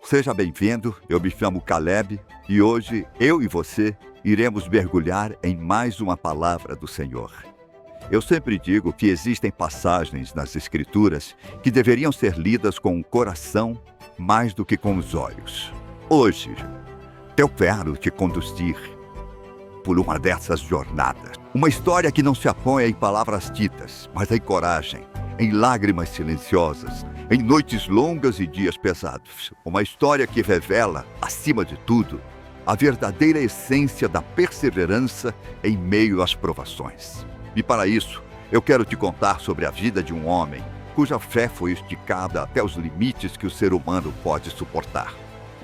Seja bem-vindo, eu me chamo Caleb e hoje eu e você iremos mergulhar em mais uma palavra do Senhor. Eu sempre digo que existem passagens nas Escrituras que deveriam ser lidas com o coração mais do que com os olhos. Hoje, eu quero te conduzir por uma dessas jornadas. Uma história que não se apoia em palavras ditas, mas em coragem, em lágrimas silenciosas, em noites longas e dias pesados. Uma história que revela, acima de tudo, a verdadeira essência da perseverança em meio às provações. E para isso, eu quero te contar sobre a vida de um homem cuja fé foi esticada até os limites que o ser humano pode suportar.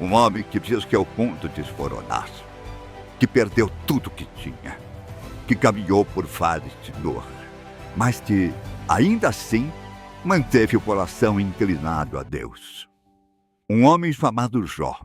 Um homem que diz que é o ponto de desmoronar, que perdeu tudo que tinha, que caminhou por vales de dor, mas que, ainda assim, manteve o coração inclinado a Deus. Um homem chamado Jó.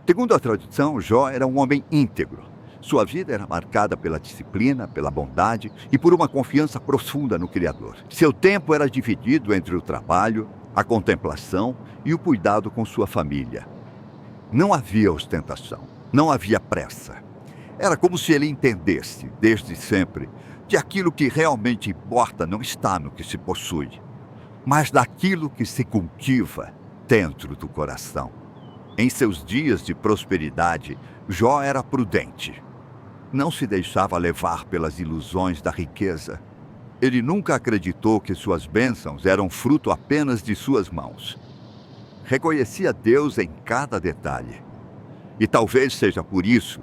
Segundo a tradição, Jó era um homem íntegro. Sua vida era marcada pela disciplina, pela bondade e por uma confiança profunda no Criador. Seu tempo era dividido entre o trabalho, a contemplação e o cuidado com sua família. Não havia ostentação, não havia pressa. Era como se ele entendesse, desde sempre, que aquilo que realmente importa não está no que se possui, mas naquilo que se cultiva dentro do coração. Em seus dias de prosperidade, Jó era prudente. Não se deixava levar pelas ilusões da riqueza. Ele nunca acreditou que suas bênçãos eram fruto apenas de suas mãos. Reconhecia Deus em cada detalhe. E talvez seja por isso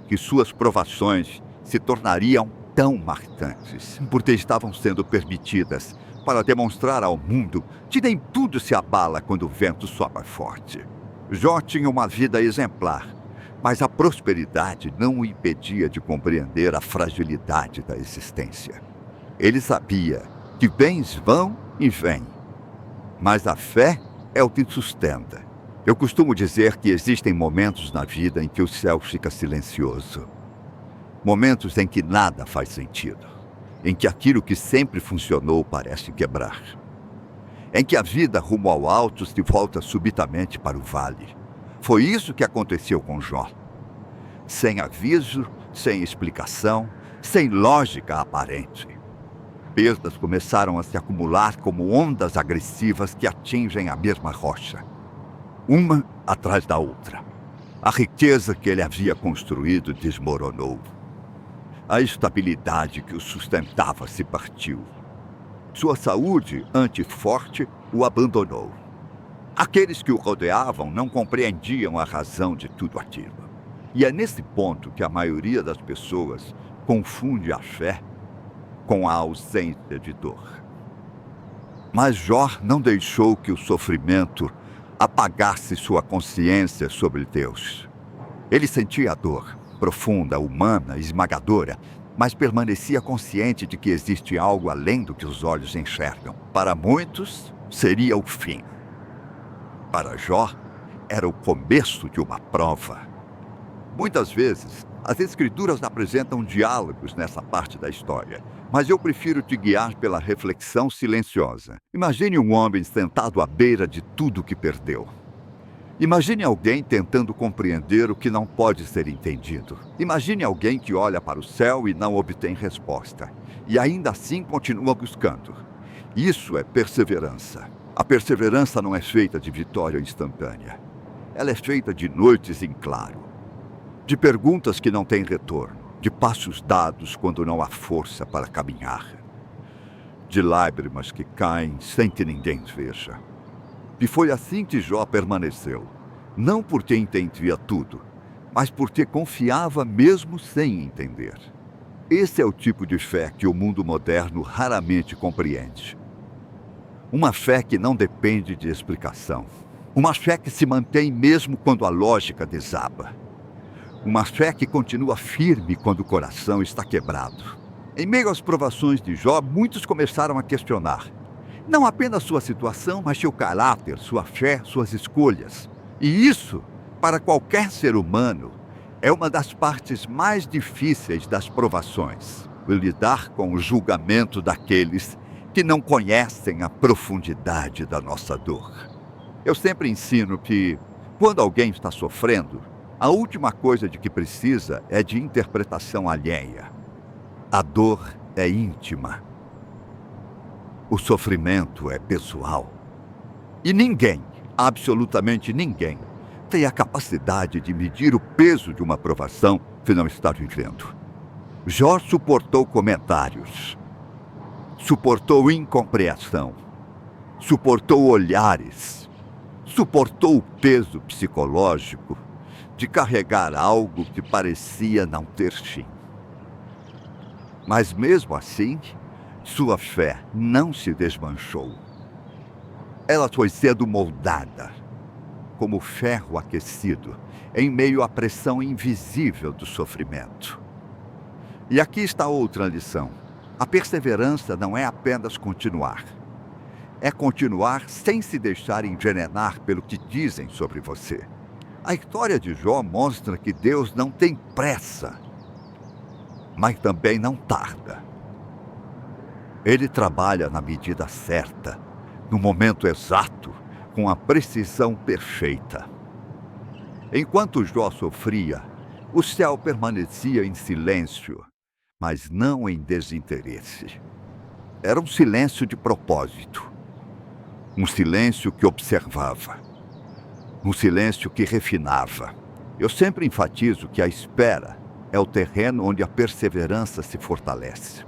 que suas provações se tornariam tão marcantes, porque estavam sendo permitidas para demonstrar ao mundo que nem tudo se abala quando o vento sopra forte. Jó tinha uma vida exemplar, mas a prosperidade não o impedia de compreender a fragilidade da existência. Ele sabia que bens vão e vêm, mas a fé é o que sustenta. Eu costumo dizer que existem momentos na vida em que o céu fica silencioso. Momentos em que nada faz sentido, em que aquilo que sempre funcionou parece quebrar. Em que a vida rumo ao alto se volta subitamente para o vale. Foi isso que aconteceu com Jó. Sem aviso, sem explicação, sem lógica aparente. Perdas começaram a se acumular como ondas agressivas que atingem a mesma rocha, uma atrás da outra. A riqueza que ele havia construído desmoronou. A estabilidade que o sustentava se partiu. Sua saúde, antes forte, o abandonou. Aqueles que o rodeavam não compreendiam a razão de tudo aquilo. E é nesse ponto que a maioria das pessoas confunde a fé com a ausência de dor. Mas Jó não deixou que o sofrimento apagasse sua consciência sobre Deus. Ele sentia a dor, profunda, humana, esmagadora, mas permanecia consciente de que existe algo além do que os olhos enxergam. Para muitos, seria o fim. Para Jó, era o começo de uma prova. Muitas vezes, as Escrituras apresentam diálogos nessa parte da história, mas eu prefiro te guiar pela reflexão silenciosa. Imagine um homem sentado à beira de tudo que perdeu. Imagine alguém tentando compreender o que não pode ser entendido. Imagine alguém que olha para o céu e não obtém resposta, e ainda assim continua buscando. Isso é perseverança. A perseverança não é feita de vitória instantânea. Ela é feita de noites em claro, de perguntas que não têm retorno, de passos dados quando não há força para caminhar, de lágrimas que caem sem que ninguém veja. E foi assim que Jó permaneceu, não porque entendia tudo, mas porque confiava mesmo sem entender. Esse é o tipo de fé que o mundo moderno raramente compreende. Uma fé que não depende de explicação. Uma fé que se mantém mesmo quando a lógica desaba. Uma fé que continua firme quando o coração está quebrado. Em meio às provações de Jó, muitos começaram a questionar. Não apenas sua situação, mas seu caráter, sua fé, suas escolhas. E isso para qualquer ser humano, é uma das partes mais difíceis das provações, o lidar com o julgamento daqueles que não conhecem a profundidade da nossa dor. Eu sempre ensino que, quando alguém está sofrendo, a última coisa de que precisa é de interpretação alheia. A dor é íntima. O sofrimento é pessoal. E ninguém, absolutamente ninguém, tem a capacidade de medir o peso de uma provação que não está vivendo. Jó suportou comentários, suportou incompreensão, suportou olhares, suportou o peso psicológico de carregar algo que parecia não ter fim. Mas mesmo assim, sua fé não se desmanchou. Ela foi sendo moldada, como ferro aquecido, em meio à pressão invisível do sofrimento. E aqui está outra lição. A perseverança não é apenas continuar. É continuar sem se deixar envenenar pelo que dizem sobre você. A história de Jó mostra que Deus não tem pressa, mas também não tarda. Ele trabalha na medida certa, no momento exato, com a precisão perfeita. Enquanto Jó sofria, o céu permanecia em silêncio, mas não em desinteresse. Era um silêncio de propósito. Um silêncio que observava. Um silêncio que refinava. Eu sempre enfatizo que a espera é o terreno onde a perseverança se fortalece.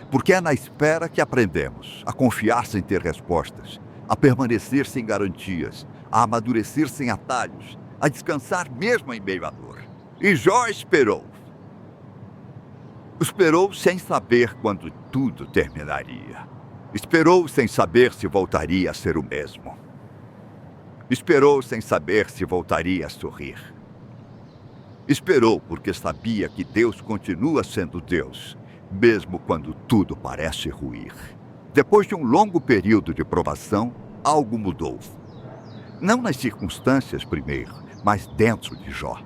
Porque é na espera que aprendemos a confiar sem ter respostas, a permanecer sem garantias, a amadurecer sem atalhos, a descansar mesmo em meio à dor. E Jó esperou. Esperou sem saber quando tudo terminaria. Esperou sem saber se voltaria a ser o mesmo. Esperou sem saber se voltaria a sorrir. Esperou porque sabia que Deus continua sendo Deus, mesmo quando tudo parece ruir. Depois de um longo período de provação, algo mudou. Não nas circunstâncias primeiro, mas dentro de Jó.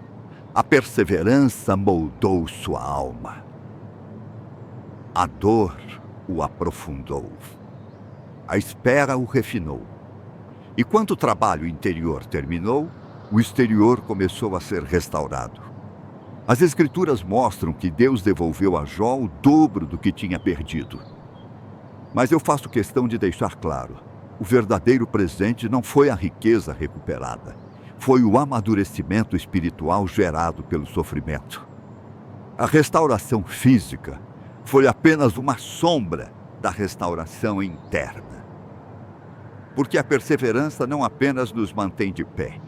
A perseverança moldou sua alma. A dor o aprofundou. A espera o refinou. E quando o trabalho interior terminou, o exterior começou a ser restaurado. As Escrituras mostram que Deus devolveu a Jó o dobro do que tinha perdido. Mas eu faço questão de deixar claro, o verdadeiro presente não foi a riqueza recuperada, foi o amadurecimento espiritual gerado pelo sofrimento. A restauração física foi apenas uma sombra da restauração interna. Porque a perseverança não apenas nos mantém de pé,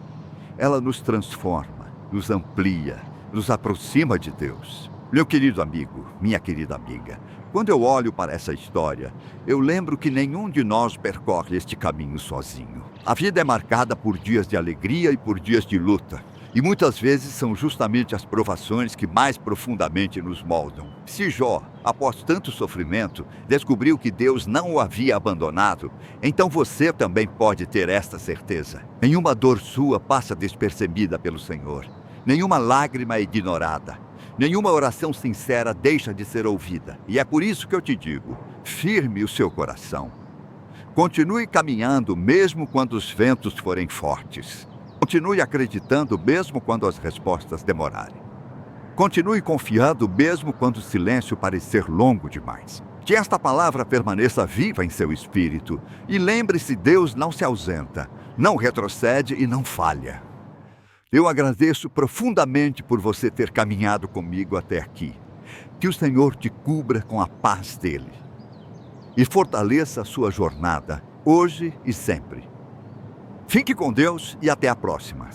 ela nos transforma, nos amplia, nos aproxima de Deus. Meu querido amigo, minha querida amiga, quando eu olho para essa história, eu lembro que nenhum de nós percorre este caminho sozinho. A vida é marcada por dias de alegria e por dias de luta. E muitas vezes são justamente as provações que mais profundamente nos moldam. Se Jó, após tanto sofrimento, descobriu que Deus não o havia abandonado, então você também pode ter esta certeza. Nenhuma dor sua passa despercebida pelo Senhor. Nenhuma lágrima é ignorada. Nenhuma oração sincera deixa de ser ouvida. E é por isso que eu te digo, firme o seu coração. Continue caminhando mesmo quando os ventos forem fortes. Continue acreditando mesmo quando as respostas demorarem. Continue confiando mesmo quando o silêncio parecer longo demais. Que esta palavra permaneça viva em seu espírito. E lembre-se, Deus não se ausenta, não retrocede e não falha. Eu agradeço profundamente por você ter caminhado comigo até aqui. Que o Senhor te cubra com a paz dele. E fortaleça a sua jornada, hoje e sempre. Fique com Deus e até a próxima.